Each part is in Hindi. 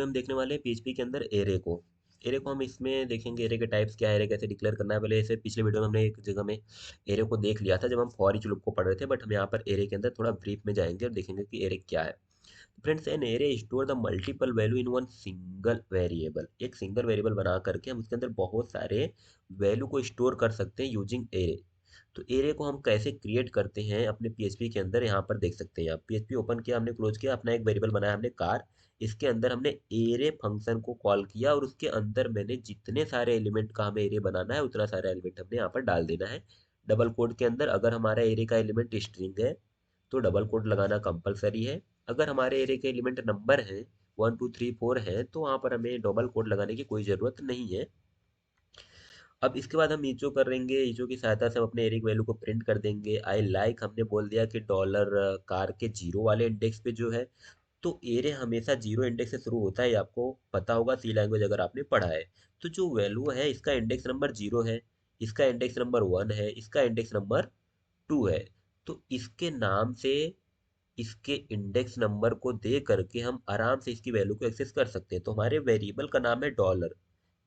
हम देखने वाले हैं पीएचपी के अंदर एरे को हम इसमें देखेंगे। एरे के टाइप्स क्या है, एरे कैसे डिक्लेयर करना है। पहले इसे पिछले वीडियो में हमने एक जगह में एरे को देख लिया था जब हम फॉर ईच लूप को पढ़ रहे थे, बट हम यहाँ पर एरे के अंदर थोड़ा ब्रीफ में जाएंगे और देखेंगे कि एरे क्या है। Friends, an array store the multiple value in one single variable. एक सिंगल वेरिएबल बना करके हम उसके अंदर बहुत सारे वैल्यू को स्टोर कर सकते हैं यूजिंग एरे। तो एरे को हम कैसे क्रिएट करते हैं अपने पीएचपी के अंदर, यहाँ पर देख सकते हैं आप। पीएचपी ओपन किया हमने, क्लोज किया, अपना एक वेरिएबल बनाया हमने कार। इसके अंदर हमने एरे फंक्शन को कॉल किया और उसके अंदर मैंने जितने सारे एलिमेंट का हमें एरे बनाना है उतना सारा एलिमेंट हमने यहाँ पर डाल देना है डबल कोड के अंदर। अगर हमारा एरे का एलिमेंट स्ट्रिंग है तो डबल कोड लगाना कंपलसरी है। अगर हमारे एरे के एलिमेंट नंबर हैं 1 2 3 4 हैं तो वहाँ पर हमें डबल कोड लगाने की कोई ज़रूरत नहीं है। अब इसके बाद हम ईचो करेंगे। ईचो की सहायता से हम अपने एरे की वैल्यू को प्रिंट कर देंगे। आई लाइक हमने बोल दिया कि डॉलर कार के जीरो वाले इंडेक्स पे जो है, तो एरे हमेशा जीरो इंडेक्स से शुरू होता है, ये आपको पता होगा सी लैंग्वेज अगर आपने पढ़ा है। तो जो वैल्यू है इसका इंडेक्स नंबर जीरो है, इसका इंडेक्स नंबर वन है, इसका इंडेक्स नंबर टू है। तो इसके नाम से इसके इंडेक्स नंबर को दे करके हम आराम से इसकी वैल्यू को एक्सेस कर सकते हैं। तो हमारे वेरिएबल का नाम है डॉलर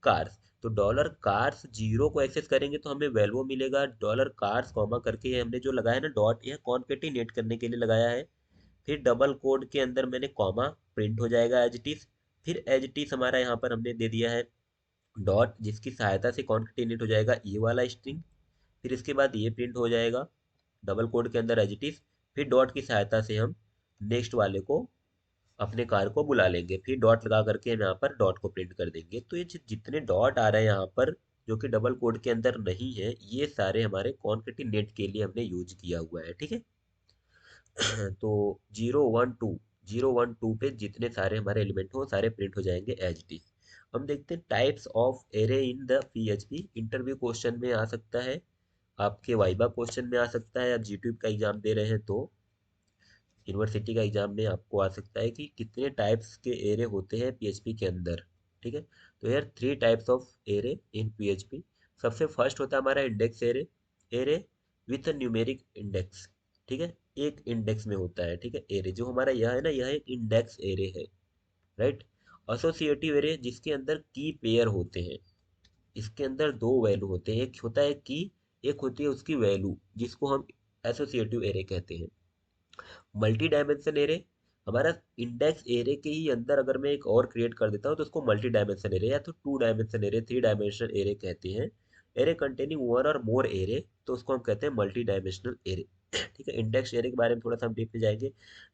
कार्स। तो डॉलर कार्स जीरो को एक्सेस करेंगे तो हमें वैल्यू मिलेगा डॉलर कार्स कॉमा करके। ये हमने जो लगाया ना डॉट, यह कॉन्केटिनेट करने के लिए लगाया है। फिर डबल कोड के अंदर मैंने कॉमा, प्रिंट हो जाएगा एज इट इज। फिर एज इट इज हमारा यहाँ पर हमने दे दिया है डॉट, जिसकी सहायता से कॉन्केटिनेट हो जाएगा ये वाला स्ट्रिंग। फिर इसके बाद ये प्रिंट हो जाएगा डबल कोड के अंदर एज इट इज। फिर डॉट की सहायता से हम नेक्स्ट वाले को, अपने कार को बुला लेंगे। फिर डॉट लगा करके हम यहाँ पर डॉट को प्रिंट कर देंगे। तो ये जितने डॉट आ रहे हैं यहाँ पर जो कि डबल कोड के अंदर नहीं है, ये सारे हमारे कॉन्केटिनेट के लिए हमने यूज किया हुआ है, ठीक है। तो जीरो वन टू पे जितने सारे हमारे एलिमेंट हो सारे प्रिंट हो जाएंगे एज इट इज। हम देखते हैं types of array in the PHP. Interview question में आ सकता है, आपके वाइबा क्वेश्चन में आ सकता है, आप जीट्यूब का एग्जाम दे रहे हैं तो यूनिवर्सिटी का एग्जाम में आपको आ सकता है कि कितने टाइप्स के एरे होते हैं पीएचपी के अंदर, ठीक है। तो यार 3 types of array in PHP. सबसे फर्स्ट होता है हमारा index array. Array with numeric index, ठीक है। एक इंडेक्स में होता है, ठीक है। एरे जो हमारा यह है ना, यह एक इंडेक्स एरे है, राइट। एसोसिएटिव एरे जिसके अंदर की पेयर होते हैं। इसके अंदर दो वैल्यू होते हैं, एक होता है की, एक होती है उसकी वैल्यू, जिसको हम एसोसिएटिव एरे कहते हैं। मल्टी डायमेंशन एरे, हमारा इंडेक्स एरे के ही अंदर अगर मैं एक और क्रिएट कर देता हूँ तो उसको मल्टी डायमेंशन एरे या तो 2 डायमेंशन एरे, 3 डायमेंशनल एरे कहते हैं। एरे कंटेनिंग वन और मोर एरे, तो उसको हम कहते हैं मल्टी डायमेंशनल एरे। ठीक है। इंडेक्स एरे के बारे में थोड़ा सा हम डीप में जाएंगे।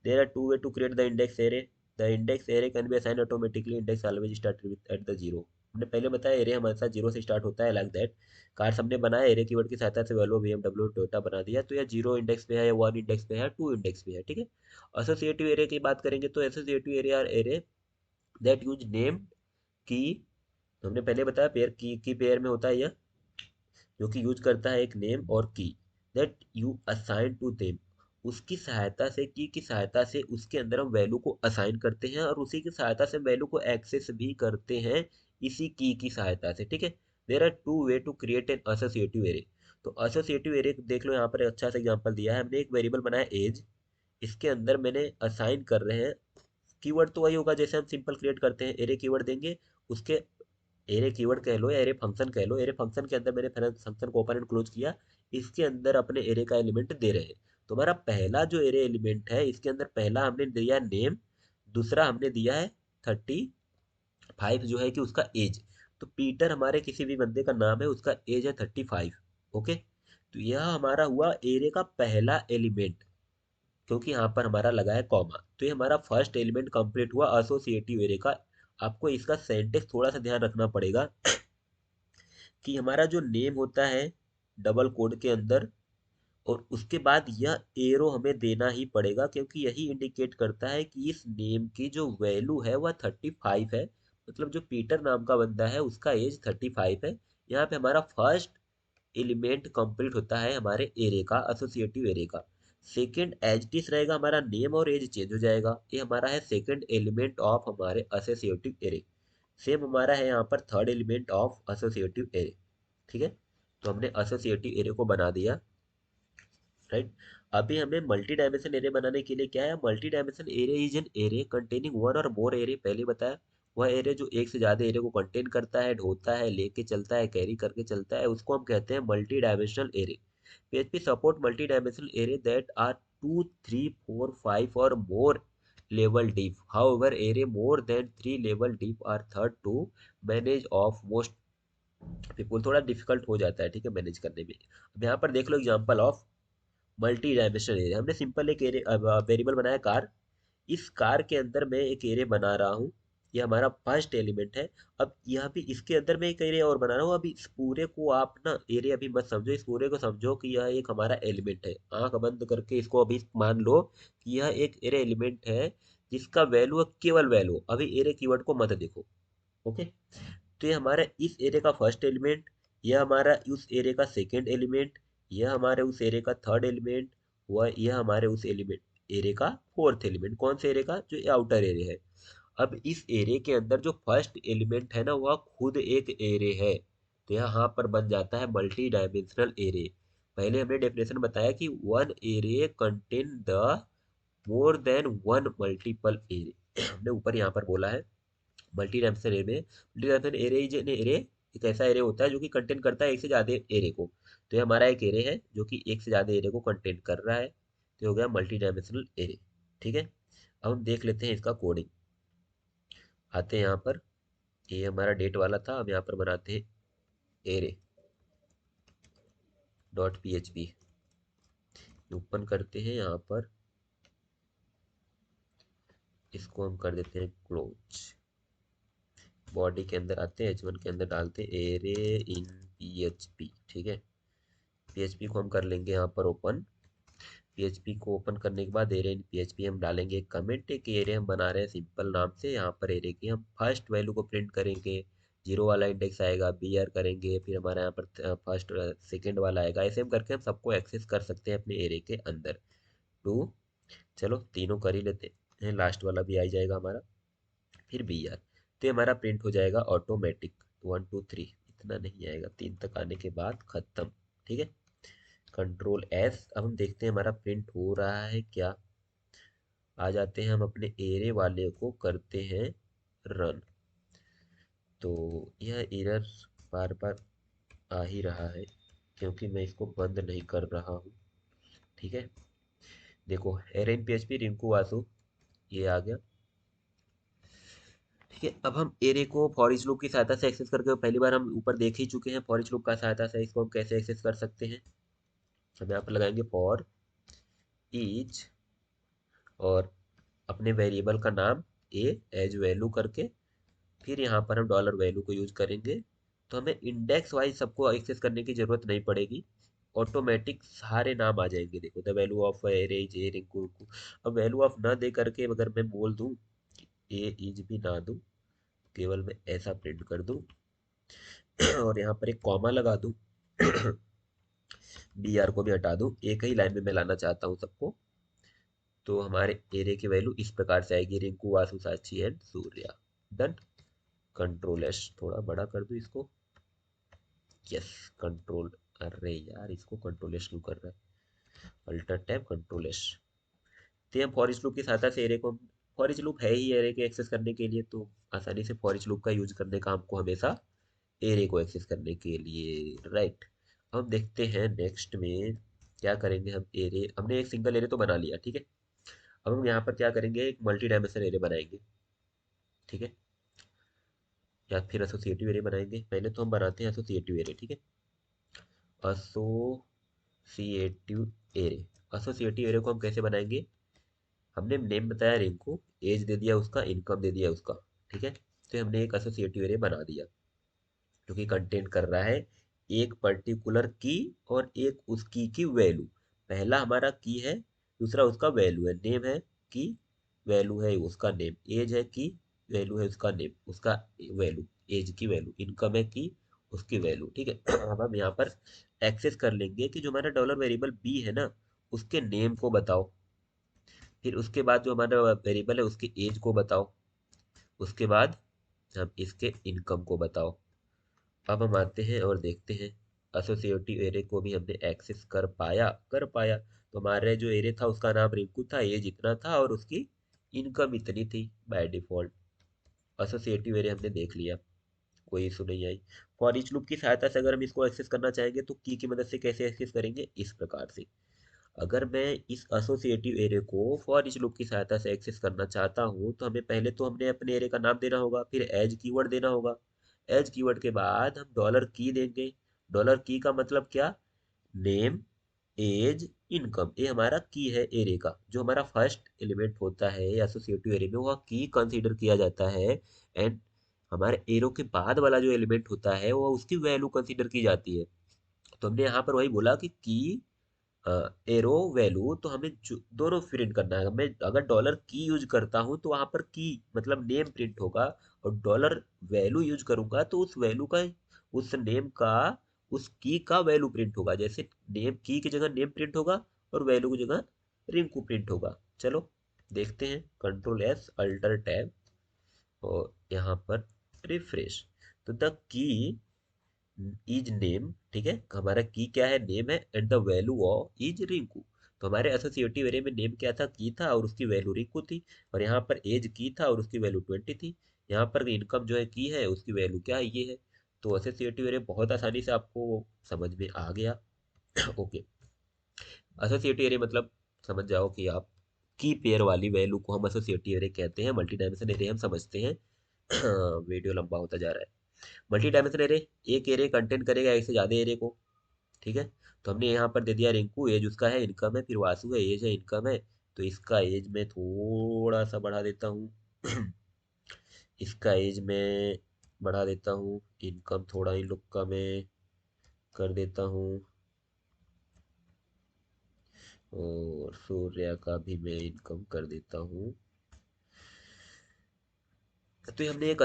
There are two way to create the index array. The index array can be assign automatically, index always start with at the zero. हमने पहले बताया एरे हमारे साथ जीरो से स्टार्ट होता है, लाइक दैट। कार्स हमने बनाया एरे कीवर्ड की सहायता से, वॉल्वो बीएमडब्ल्यू टोयोटा बना दिया। तो यह जीरो इंडेक्स पे है, या वन इंडेक्स पे है, टू इंडेक्स पे है, ठीक है। एसोसिएटिव एरे की बात करेंगे तो associative array are array that use name key. हमने पहले बताया पेयर की पेयर में होता है यह, जो कि यूज करता है एक नेम और key that you assign to them. उसकी सहायता से, की सहायता से उसके अंदर हम वैल्यू को असाइन करते हैं और उसी की सहायता से वैल्यू को एक्सेस भी करते हैं इसी की सहायता से, ठीक है। There are two way to create an associative array. तो एसोसिएटिव एरे देख लो, यहाँ पर अच्छा सा एग्जांपल दिया है हमने। एक वेरिएबल बनाया एज, इसके अंदर मैंने असाइन कर रहे हैं कीवर्ड, तो वही होगा जैसे हम सिंपल क्रिएट करते हैं। एरे कीवर्ड देंगे, उसके एरे कीवर्ड कह लो या एरे फंक्शन कह लो। एरे फंक्शन के अंदर मैंने फंक्शन को ओपन एंड क्लोज किया, इसके अंदर अपने एरे का एलिमेंट दे रहे हैं। तो हमारा पहला जो एरे एलिमेंट है, इसके अंदर पहला हमने दिया नेम, दूसरा हमने दिया है 35, जो है कि उसका एज। तो पीटर हमारे किसी भी बंदे का नाम है, उसका एज है 35, ओके। तो यह हमारा हुआ एरे का पहला एलिमेंट, क्योंकि यहाँ पर हमारा लगा है कॉमा। तो ये हमारा फर्स्ट एलिमेंट कंप्लीट हुआ एसोसिएटिव एरे का। आपको इसका सेंटेक्स थोड़ा सा ध्यान रखना पड़ेगा कि हमारा जो नेम होता है डबल कोड के अंदर, और उसके बाद यह एरो हमें देना ही पड़ेगा, क्योंकि यही इंडिकेट करता है कि इस नेम की जो वैल्यू है वह 35 है। मतलब जो पीटर नाम का बंदा है उसका एज 35 है। यहाँ पे हमारा फर्स्ट एलिमेंट कंप्लीट होता है हमारे एरे का, एसोसिएटिव एरे का। सेकंड एज टिस रहेगा, हमारा नेम और एज चेंज हो जाएगा। ये हमारा है सेकंड एलिमेंट ऑफ हमारे एसोसिएटिव एरे। सेम हमारा है यहाँ पर third element of associative array, ठीक है। तो हमने एसोसिएटिव एरे को बना दिया, राइट। अभी हमें मल्टी डायमेंशन एरे बनाने के लिए क्या है, multi dimension array is an array containing one और मोर एरे, पहले बताया। वह एरे जो एक से ज़्यादा एरे को कंटेन करता है, ढोता है, लेके चलता है, कैरी करके चलता है, उसको हम कहते हैं multi dimensional array. PHP support multi-dimensional array that are 2, 3, 4, 5 or more level deep. However, array more than 3 level deep are thought to manage of most people. थोड़ा डिफिकल्ट हो जाता है, ठीक है, मैनेज करने में। अब यहाँ पर देख लो example of multi dimensional array. हमने सिंपल एक एरे वेरिएबल बनाया कार। इस कार के अंदर मैं एक एरे बना रहा हूँ, ये हमारा फर्स्ट एलिमेंट है। अब यहाँ भी इसके अंदर मैं एक एरे और बना रहा हूँ। अभी इस पूरे को आप ना एरे अभी मत समझो, इस पूरे को समझो कि यह एक हमारा एलिमेंट है। आंख बंद करके इसको अभी मान लो कि यह एक एरे एलिमेंट है जिसका वैल्यू है केवल वैल्यू। अभी एरे कीवर्ड को मत देखो, ओके। तो ये हमारा इस एरे का फर्स्ट एलिमेंट, यह हमारा उस एरे का सेकेंड एलिमेंट, यह हमारे उस एरे का थर्ड एलिमेंट, वह यह हमारे उस एलिमेंट एरे का फोर्थ एलिमेंट। कौन से एरे का? जो आउटर एरे है। अब इस एरे के अंदर जो फर्स्ट एलिमेंट है ना, वह खुद एक एरे है। तो यहाँ पर बन जाता है मल्टी डायमेंशनल एरे। पहले हमने डेफिनेशन बताया कि one array contain the more than one multiple array. हमने ऊपर यहाँ पर बोला है मल्टी डायमेंशनल एरे में, multi dimensional array is an array, एक ऐसा एरे होता है जो कि कंटेन करता है एक से ज़्यादा एरे को। तो ये हमारा एक एरे है जो कि एक से ज़्यादा एरे को कंटेन कर रहा है, तो हो गया मल्टी डायमेंशनल एरे, ठीक है। अब हम देख लेते हैं इसका कोडिंग। आते हैं यहाँ पर, ये हमारा डेट वाला था। अब यहाँ पर बनाते हैं एरे डॉट PHP, ओपन करते हैं यहाँ पर, इसको हम कर देते हैं क्लोज। बॉडी के अंदर आते हैं, H1 के अंदर डालते हैं एरे इन PHP, ठीक है। PHP को हम कर लेंगे यहाँ पर ओपन। PHP को ओपन करने के बाद एरे इन PHP हम डालेंगे एक कमेंट, एक एरे हम बना रहे हैं सिंपल नाम से। यहाँ पर एरे की हम फर्स्ट वैल्यू को प्रिंट करेंगे, जीरो वाला इंडेक्स आएगा, BR करेंगे, फिर हमारा यहाँ पर फर्स्ट सेकेंड वाला आएगा। ऐसे हम करके हम सबको एक्सेस कर सकते हैं अपने एरे के अंदर। टू, चलो तीनों कर ही लेते हैं, लास्ट वाला भी आ जाएगा हमारा, फिर BR। तो ये हमारा प्रिंट हो जाएगा ऑटोमेटिक 1 2 3, इतना नहीं आएगा, 3 तक आने के बाद खत्म, ठीक है। Control S। अब हम देखते हैं हमारा प्रिंट हो रहा है क्या। आ जाते हैं हम अपने एरे वाले को करते हैं रन। तो यह एरर बार बार आ ही रहा है क्योंकि मैं इसको बंद नहीं कर रहा हूँ, ठीक है। देखो एरे इन PHP रिंकू वासु, ये आ गया, ठीक है। अब हम एरे को फॉर ईच लूप की सहायता से एक्सेस करके, पहली बार हम ऊपर देख ही चुके हैं फॉर ईच लूप का सहायता से इसको हम कैसे एक्सेस कर सकते हैं। हम यहाँ पर लगाएंगे फॉर ईच और अपने वेरिएबल का नाम ए एज वैल्यू करके, फिर यहाँ पर हम डॉलर वैल्यू को यूज करेंगे। तो हमें इंडेक्स वाइज सबको एक्सेस करने की जरूरत नहीं पड़ेगी, ऑटोमेटिक सारे नाम आ जाएंगे। देखो the value of array is a Rinku. अब वैल्यू ऑफ ना दे करके अगर मैं बोल दूं कि ए इज भी ना दूं, केवल मैं ऐसा प्रिंट कर दूं और यहाँ पर एक कॉमा लगा दूं, BR को भी हटा दूं, एक ही लाइन में मैं लाना चाहता हूँ सबको, तो हमारे एरे की वैल्यू इस प्रकार से आएगी, Rinku Vasu Sakshi and Surya. Done. Control S, थोड़ा बड़ा कर दूं इसको, यस। कंट्रोल, अरे यार इसको कंट्रोल S क्यों कर रहा है, अल्टर टैब कंट्रोल S। तो हम फॉर इच लूप की सहायता से एरे को, फॉर इच लूप है ही एरे के एक्सेस करने के लिए, तो आसानी से फॉर इच लूप का यूज करने का हमको हमेशा एरे को एक्सेस करने के लिए, राइट। हम देखते हैं नेक्स्ट में क्या करेंगे। हम एरे, हमने एक सिंगल एरे तो बना लिया, ठीक है। अब हम यहाँ पर क्या करेंगे, एक मल्टी डायमेंशनल एरे बनाएंगे, ठीक है, या फिर एसोसिएटिव एरे बनाएंगे। पहले तो हम बनाते हैं एसोसिएटिव एरे, ठीक है। एसोसिएटिव एरे, एसोसिएटिव एरे को हम कैसे बनाएंगे। हमने नेम बताया रिंकू, एज दे दिया उसका, इनकम दे दिया उसका, ठीक है। तो हमने एक एसोसिएटिव एरे बना दिया जो कि कंटेन कर रहा है एक पर्टिकुलर की और एक उसकी की वैल्यू। पहला हमारा की है, दूसरा उसका वैल्यू है, नेम है की, वैल्यू है उसका नेम, एज है की, वैल्यू है उसका नेम, उसका वैल्यू, एज की वैल्यू, इनकम है की, उसकी वैल्यू, ठीक है। अब हम यहाँ पर एक्सेस कर लेंगे कि जो हमारा डॉलर वेरिएबल बी है ना, उसके नेम को बताओ, फिर उसके बाद जो हमारा वेरिएबल है उसके एज को बताओ, उसके बाद हम इसके इनकम को बताओ। अब हम आते हैं और देखते हैं एसोसिएटिव एरे को भी हमने एक्सेस कर पाया। तो हमारे जो एरे था उसका नाम रिंकू था, एज इतना था और उसकी इनकम इतनी थी बाय डिफॉल्ट। एसोसिएटिव एरे हमने देख लिया, कोई इशू नहीं आई। फॉर ईच लूप की सहायता से अगर हम इसको एक्सेस करना चाहेंगे तो की मदद से कैसे एक्सेस करेंगे, इस प्रकार से। अगर मैं इस एसोसिएटिव एरे को फॉर ईच लूप की सहायता से एक्सेस करना चाहता हूँ तो हमें पहले तो हमने अपने एरे का नाम देना होगा, फिर एज कीवर्ड देना होगा। एज कीवर्ड के बाद हम डॉलर की देंगे। डॉलर की का मतलब क्या, नेम, एज, इनकम। ये हमारा की है एरे का। जो हमारा फर्स्ट एलिमेंट होता है एसोसिएटिव एरे में वह की कंसीडर किया जाता है। एंड हमारे एरो के बाद वाला जो एलिमेंट होता है वो उसकी वैल्यू कंसीडर की जाती है। तो हमने यहाँ पर वही बोला कि की एरो वैल्यू, तो हमें दोनों प्रिंट करना है। मैं अगर डॉलर की यूज करता हूँ तो वहां पर की मतलब नेम प्रिंट होगा, और डॉलर वैल्यू यूज करूंगा तो उस वैल्यू का, उस नेम का, उस की का वैल्यू प्रिंट होगा। जैसे नेम की जगह नेम प्रिंट होगा और वैल्यू की जगह रिंकू प्रिंट होगा। चलो देखते हैं, कंट्रोल एस अल्टर टैब और यहाँ पर रिफ्रेश। तो द की इज नेम, ठीक है, हमारा की क्या है, नेम है, and the value of is Rinku. तो हमारे एसोसिएटिव एरे में नेम क्या था, की था, और उसकी वैल्यू रिंकू थी। और यहाँ पर एज की था और उसकी वैल्यू 20 थी। यहाँ पर इनकम जो है की है, उसकी वैल्यू क्या है, ये है। तो एसोसिएटिव एरे बहुत आसानी से आपको समझ में आ गया। ओके, एसोसिएटिव एरे मतलब समझ जाओ कि आप की पेयर वाली वैल्यू को हम एसोसिएटिव एरे कहते हैं। मल्टी डायमेंशन एरे हम समझते हैं। वीडियो लंबा होता जा रहा है। मल्टी डायमेंशन एरे, एक एरे कंटेंट करेगा एक से ज्यादा एरे को, ठीक है। तो हमने यहाँ पर दे दिया रिंकू, एज उसका है, इनकम है, फिर वासु है, एज है, इनकम है। तो इसका एज में थोड़ा सा बढ़ा देता हूँ। इसका एज में बढ़ा देता हूँ, इनकम थोड़ा इन लोग का मैं कर देता हूँ, और सूर्या का भी मैं इनकम कर देता हूँ। तो ये हमने एक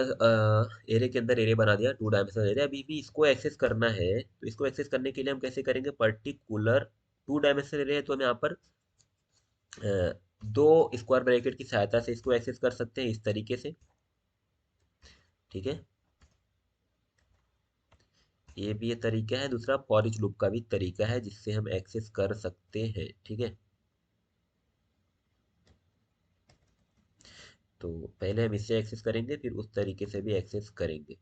एरे के अंदर एरे बना दिया, टू डायमेंशनल एरे। अभी भी इसको एक्सेस करना है, तो इसको एक्सेस करने के लिए हम कैसे करेंगे, पर्टिकुलर टू डायमेंशनल एरे है तो हम यहाँ पर अ, दो स्क्वायर ब्रैकेट की सहायता से इसको एक्सेस कर सकते हैं, इस तरीके से, ठीक है। ये भी ये तरीका है। दूसरा फॉर ईच लूप का भी तरीका है जिससे हम एक्सेस कर सकते हैं, ठीक है। तो पहले हम इससे एक्सेस करेंगे, फिर उस तरीके से भी एक्सेस करेंगे।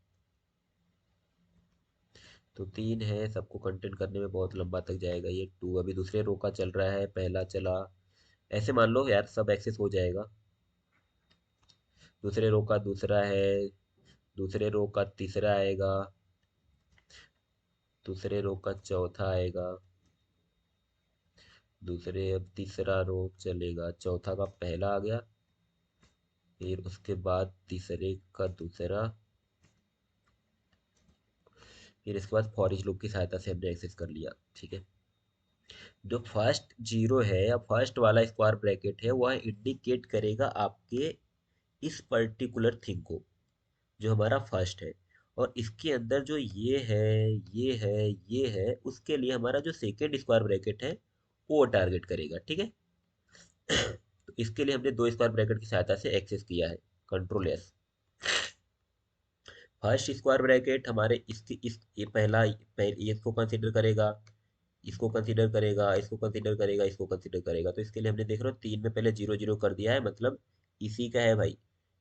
तो तीन है, सबको कंटेंट करने में बहुत लंबा तक जाएगा। ये टू अभी दूसरे रो का चल रहा है, पहला चला, ऐसे मान लो यार सब एक्सेस हो जाएगा। दूसरे रो का दूसरा है, दूसरे रो का तीसरा आएगा, दूसरे रो का चौथा आएगा, दूसरे अब तीसरा रो चलेगा, चौथा का पहला आ गया, फिर उसके बाद तीसरे का दूसरा, फिर इसके बाद फॉर ईच लूप की सहायता से हमने एक्सेस कर लिया, ठीक है। जो फर्स्ट जीरो है या फर्स्ट वाला स्क्वायर ब्रैकेट है वह इंडिकेट करेगा आपके इस पर्टिकुलर थिंग को, जो हमारा फर्स्ट है। और इसके अंदर जो ये है, ये है, ये है, उसके लिए हमारा जो सेकेंड स्क्वायर ब्रैकेट है वो टारगेट करेगा, ठीक है। तो इसके लिए हमने दो स्क्वायर ब्रैकेट की सहायता से एक्सेस किया है, control S. First square bracket हमारे इसके इस ये पहला ये इसको कंसीडर करेगा, इसको कंसीडर करेगा, इसको कंसीडर करेगा, इसको कंसीडर करेगा। तो इसके लिए हमने देख रहे हो तीन में पहले जीरो जीरो कर दिया है, मतलब इसी का है भाई,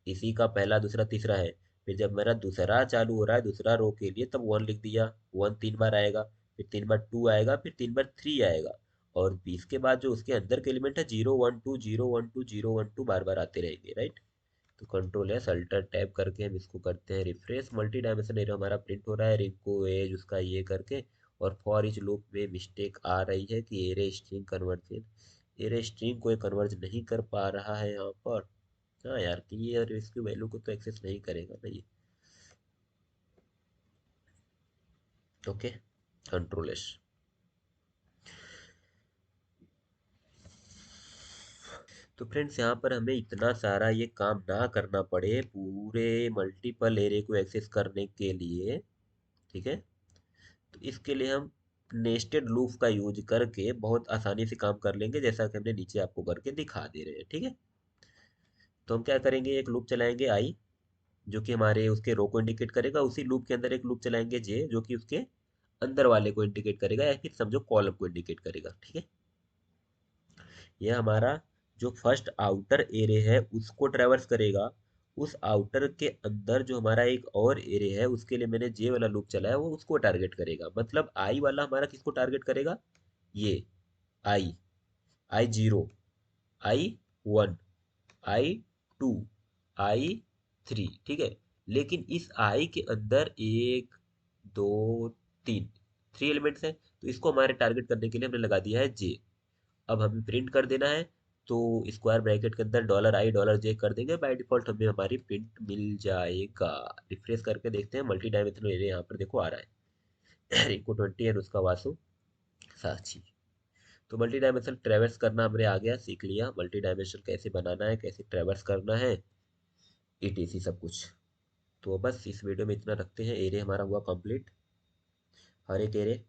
इसी का पहला दूसरा तीसरा है। फिर जब मेरा दूसरा चालू हो रहा है दूसरा रो के लिए, तब वन लिख दिया, वन तीन बार आएगा, फिर तीन बार टू आएगा, फिर तीन बार थ्री आएगा। और 20 के बाद जो उसके अंदर के एलिमेंट है, zero one two, zero one two, zero one two, बार बार आते रहेंगे, राइट। तो कंट्रोल एस अल्टर टैब करके हम इसको करते हैं रिफ्रेश। मल्टी डायमेंशन एरे हमारा प्रिंट हो रहा है, रिंको एज उसका ये करके। और फॉर ईच लूप में मिस्टेक आ रही है कि array string conversion, array string को कन्वर्ज नहीं कर पा रहा है यहाँ पर। हाँ यार, कि ये और इसकी वैल्यू को तो एक्सेस नहीं करेगा ना ये। Okay, control S. तो फ्रेंड्स यहाँ पर हमें इतना सारा ये काम ना करना पड़े पूरे मल्टीपल एरे को एक्सेस करने के लिए, ठीक है। तो इसके लिए हम नेस्टेड लूप का यूज करके बहुत आसानी से काम कर लेंगे, जैसा कि हमने नीचे आपको करके दिखा दे रहे हैं, ठीक है। तो हम क्या करेंगे, एक लूप चलाएंगे आई, जो कि हमारे उसके रो को इंडिकेट करेगा। उसी लूप के अंदर एक लूप चलाएंगे जे, जो कि उसके अंदर वाले को इंडिकेट करेगा, या फिर समझो कॉलम को इंडिकेट करेगा, ठीक है। यह हमारा जो फर्स्ट आउटर एरे है उसको ट्रेवर्स करेगा, उस आउटर के अंदर जो हमारा एक और एरे है उसके लिए मैंने जे वाला लूप चलाया, वो उसको टारगेट करेगा। मतलब आई वाला हमारा किसको टारगेट करेगा, ये I, I zero, I one, I two, I three, ठीक है। लेकिन इस आई के अंदर एक, दो, तीन, थ्री एलिमेंट्स हैं, तो इसको हमारे टारगेट करने के लिए हमने लगा दिया है जे। अब हमें प्रिंट कर देना है, तो स्क्वायर ब्रैकेट के अंदर $i $j कर देंगे, बाय डिफॉल्ट हमें हमारी प्रिंट मिल जाएगा। रिफ्रेश करके देखते हैं, मल्टी डायमेंशनल एरे यहाँ पर देखो आ रहा है। रिंकू 20 एंड उसका वासु साक्षी। तो मल्टी डायमेंशन ट्रेवर्स करना हमने आ गया, सीख लिया मल्टी डायमेंशन कैसे बनाना है, कैसे ट्रेवर्स करना है, etc सब कुछ। तो बस इस वीडियो में इतना रखते हैं। एरे हमारा हुआ कंप्लीट, हर एक एरे